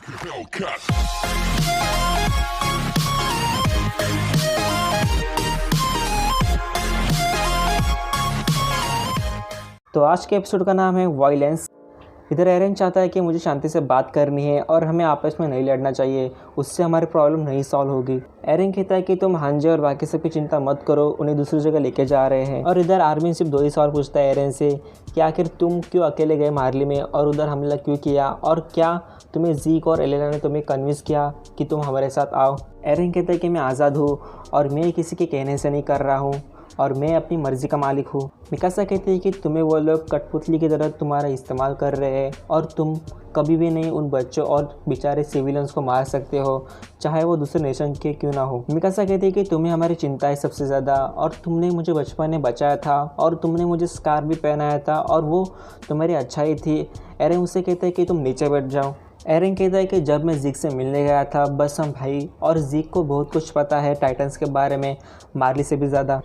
तो आज के एपिसोड का नाम है वायलेंस। इधर एरन चाहता है कि मुझे शांति से बात करनी है और हमें आपस में नहीं लड़ना चाहिए, उससे हमारी प्रॉब्लम नहीं सॉल्व होगी। एरन कहता है कि तुम हांजे और बाकी सबकी चिंता मत करो, उन्हें दूसरी जगह लेके जा रहे हैं। और इधर आर्मिन सिर्फ 2 ही सवाल पूछता है एरन से कि आखिर तुम क्यों अकेले गए मार्ली में और उधर हमला क्यों किया, और क्या तुम्हें जीक और एलेना ने तुम्हें कन्विंस किया कि तुम हमारे साथ आओ। एरन कहता है कि मैं आज़ाद हूँ और मैं किसी के कहने से नहीं कर रहा हूँ और मैं अपनी मर्ज़ी का मालिक हूँ। मिकासा कहती है कि तुम्हें वो लोग कठपुतली की तरह तुम्हारा इस्तेमाल कर रहे हैं और तुम कभी भी नहीं उन बच्चों और बेचारे सिविलियंस को मार सकते हो, चाहे वो दूसरे नेशन के क्यों ना हो। मिकासा कहती है कि तुम्हें हमारी चिंता है सबसे ज़्यादा, और तुमने मुझे बचपन में बचाया था और तुमने मुझे स्कार्फ भी पहनाया था और वो तुम्हारी अच्छाई थी। एरन उससे कहता है कि तुम नीचे बैठ जाओ। एरन कहता है कि जब मैं जीक से मिलने गया था बस हम भाई, और जीक को बहुत कुछ पता है टाइटन्स के बारे में, मार्ली से भी ज़्यादा।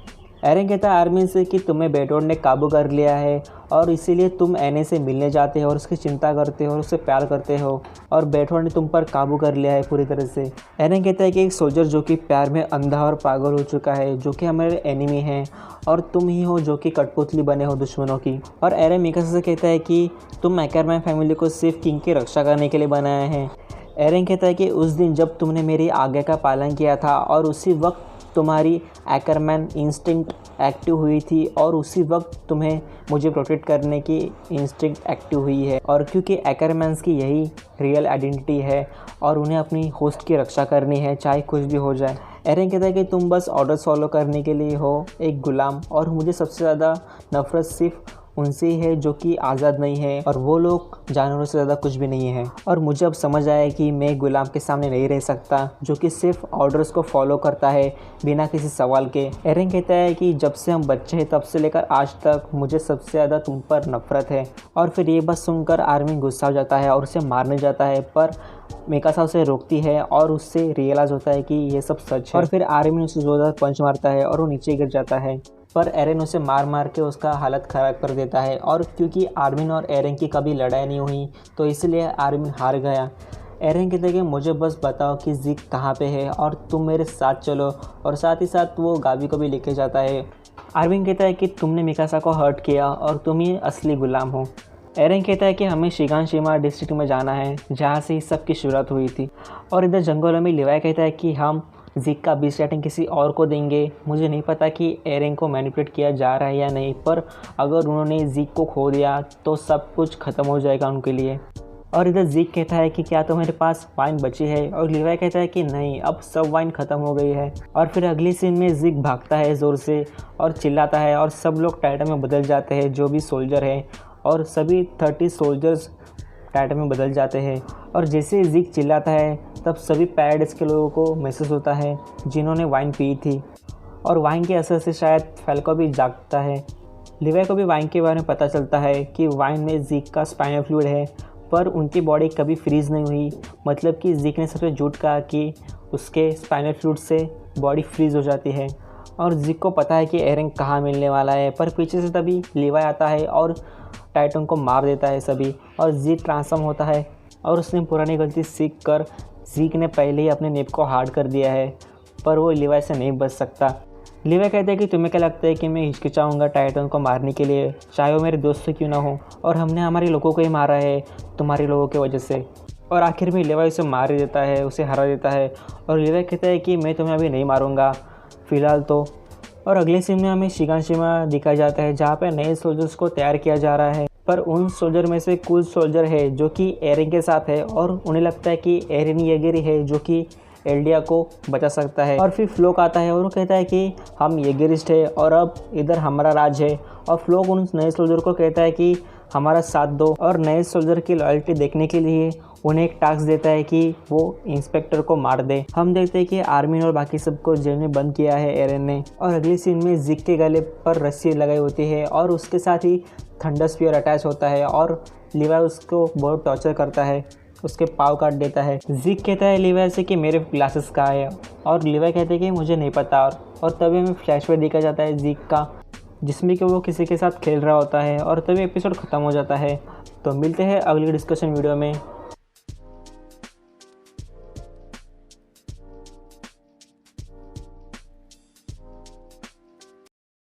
एरन कहता है आर्मिन से कि तुम्हें बेटोड ने काबू कर लिया है और इसीलिए तुम एने से मिलने जाते हो और उसकी चिंता करते हो और उससे प्यार करते हो, और बेटोड ने तुम पर काबू कर लिया है पूरी तरह से। एरन कहता है कि एक सोल्जर जो कि प्यार में अंधा और पागल हो चुका है, जो कि हमारे एनिमी हैं, और तुम ही हो जो कि कठपुतली बने हो दुश्मनों की। और एरन मिकासा से कहता है कि तुम एक्करमैन फैमिली को सिर्फ किंग की रक्षा करने के लिए बनाया है। एरन कहता है कि उस दिन जब तुमने मेरी आज्ञा का पालन किया था और उसी वक्त तुम्हारी एक्करमैन इंस्टिंक्ट एक्टिव हुई थी और उसी वक्त तुम्हें मुझे प्रोटेक्ट करने की इंस्टिंक्ट एक्टिव हुई है, और क्योंकि एक्करमैन्स की यही रियल आइडेंटिटी है और उन्हें अपनी होस्ट की रक्षा करनी है चाहे कुछ भी हो जाए। एरन कहता है कि तुम बस ऑर्डर्स फॉलो करने के लिए हो एक गुलाम, और मुझे सबसे ज़्यादा नफरत सिर्फ उनसे ही है जो कि आज़ाद नहीं है, और वो लोग जानवरों से ज़्यादा कुछ भी नहीं है। और मुझे अब समझ आया कि मैं गुलाम के सामने नहीं रह सकता जो कि सिर्फ ऑर्डर्स को फॉलो करता है बिना किसी सवाल के। एरन कहता है कि जब से हम बच्चे हैं तब से लेकर आज तक मुझे सबसे ज़्यादा तुम पर नफरत है। और फिर ये बात सुनकर आर्मिन गुस्सा हो जाता है और उसे मारने जाता है, पर मिकासा उसे रोकती है और उससे रियलाइज़ होता है कि ये सब सच है। और फिर आर्मिन उसे जोरदार पंच मारता है और वो नीचे गिर जाता है, पर एरन उसे मार मार के उसका हालत ख़राब कर देता है। और क्योंकि आर्मिन और एरन की कभी लड़ाई नहीं हुई तो इसलिए आर्मिन हार गया। एरन कहते हैं कि मुझे बस बताओ कि जीक कहाँ पे है और तुम मेरे साथ चलो, और साथ ही साथ वो गावी को भी लेके जाता है। आर्मिन कहता है कि तुमने मिकासा को हर्ट किया और तुम ही असली गुलाम हो। एरन कहता है कि हमें शिगानशिमा डिस्ट्रिक्ट में जाना है जहाँ से इस सब की शुरुआत हुई थी। और इधर जंगलों में लिवाई कहता है कि हम जीक का बीच रेटिंग किसी और को देंगे। मुझे नहीं पता कि एरन को मैनिपुलेट किया जा रहा है या नहीं, पर अगर उन्होंने जीक को खो दिया तो सब कुछ ख़त्म हो जाएगा उनके लिए। और इधर जीक कहता है कि क्या तुम्हारे पास वाइन बची है, और लिवाई कहता है कि नहीं, अब सब वाइन ख़त्म हो गई है। और फिर अगली सीन में जीक भागता है ज़ोर से और चिल्लाता है और सब लोग टाइटन में बदल जाते हैं जो भी सोल्जर है, और सभी 30 सोल्जर्स टाइटन में बदल जाते हैं। और जैसे जीक चिल्लाता है तब सभी पैराडाइस के लोगों को महसूस होता है जिन्होंने वाइन पी थी, और वाइन के असर से शायद फैल्को भी जागता है। लिवाई को भी वाइन के बारे में पता चलता है कि वाइन में जीक का स्पाइनल फ्लूइड है, पर उनकी बॉडी कभी फ्रीज़ नहीं हुई। मतलब कि जीक ने सबसे झूठ कहा कि उसके स्पाइनल फ्लूइड से बॉडी फ्रीज़ हो जाती है। और जीक को पता है कि एरन कहाँ मिलने वाला है, पर पीछे से तभी लिवाई आता है और टाइटन को मार देता है सभी, और जीक ट्रांसफॉर्म होता है। और उसने पुरानी गलती सीख कर जीक ने पहले ही अपने नेप को हार्ड कर दिया है, पर वो लिवाई से नहीं बच सकता। लिवाई कहता है कि तुम्हें क्या लगता है कि मैं हिचकिचाऊंगा टाइटन को मारने के लिए, चाहे वो मेरे दोस्त से क्यों ना हो, और हमने हमारे लोगों को ही मारा है तुम्हारे लोगों की वजह से। और आखिर में लिवाई उसे मार ही देता है, उसे हरा देता है। और लिवाई कहता है कि मैं तुम्हें अभी नहीं मारूंगा फ़िलहाल तो। और अगले सीन में हमें शिगानशिमा दिखाया जाता है जहाँ पर नए सोल्जर्स को तैयार किया जा रहा है, पर उन सोल्जर में से कुछ सोल्जर है जो कि एरन के साथ है, और उन्हें लगता है कि एरन येगेरी है जो कि एल्डिया को बचा सकता है। और फिर फ्लोक आता है और वो कहता है कि हम येगेरिस्ट है और अब इधर हमारा राज है। और फ्लोक उन नए सोल्जर को कहता है कि हमारा साथ दो, और नए सोल्जर की लॉयल्टी देखने के लिए उन्हें एक टास्क देता है कि वो इंस्पेक्टर को मार दे। हम देखते हैं कि आर्मिन और बाकी सबको जेल में बंद किया है एरन ने। और अगली सीन में जीक के गले पर रस्सी लगाई होती है और उसके साथ ही थंडर स्फीयर अटैच होता है, और लिवाई उसको बहुत टॉर्चर करता है, उसके पाँव काट देता है। जीक कहता है लिवाई से कि मेरे ग्लासेस कहाँ है, और लिवाई कहते हैं कि मुझे नहीं पता। और तभी हमें फ्लैशबैक दिखा जाता है जीक का, जिसमें कि वो किसी के साथ खेल रहा होता है, और तभी एपिसोड ख़त्म हो जाता है। तो मिलते हैं अगली डिस्कशन वीडियो में।